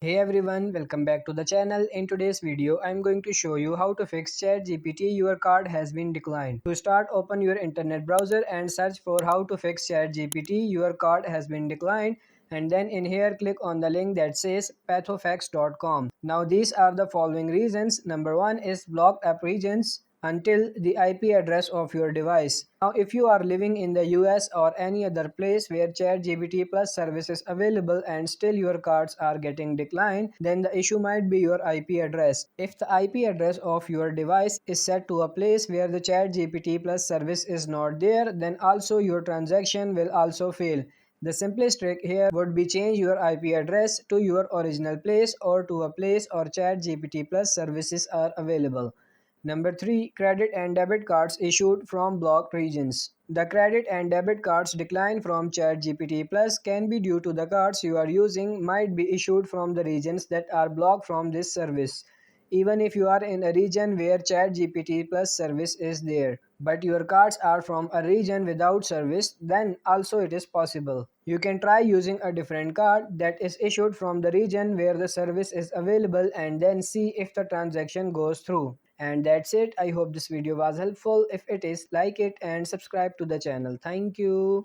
Hey everyone, welcome back to the channel. In today's video, I'm going to show you how to fix ChatGPT. Your card has been declined. To start, open your internet browser and search for how to fix ChatGPT. Your card has been declined. And then in here, click on the link that says pathofax.com. Now these are the following reasons. Number one is blocked app regions until the IP address of your device. Now, if you are living in the US or any other place where ChatGPT Plus service is available and still your cards are getting declined, then the issue might be your IP address. If the IP address of your device is set to a place where the ChatGPT Plus service is not there, then also your transaction will also fail. The simplest trick here would be change your IP address to your original place or to a place or ChatGPT Plus services are available. Number 3. Credit and debit cards issued from blocked regions. The credit and debit cards decline from ChatGPT Plus can be due to the cards you are using might be issued from the regions that are blocked from this service. Even if you are in a region where ChatGPT Plus service is there, but your cards are from a region without service, then also it is possible. You can try using a different card that is issued from the region where the service is available and then see if the transaction goes through. And that's it. I hope this video was helpful. If it is, like it and subscribe to the channel. Thank you.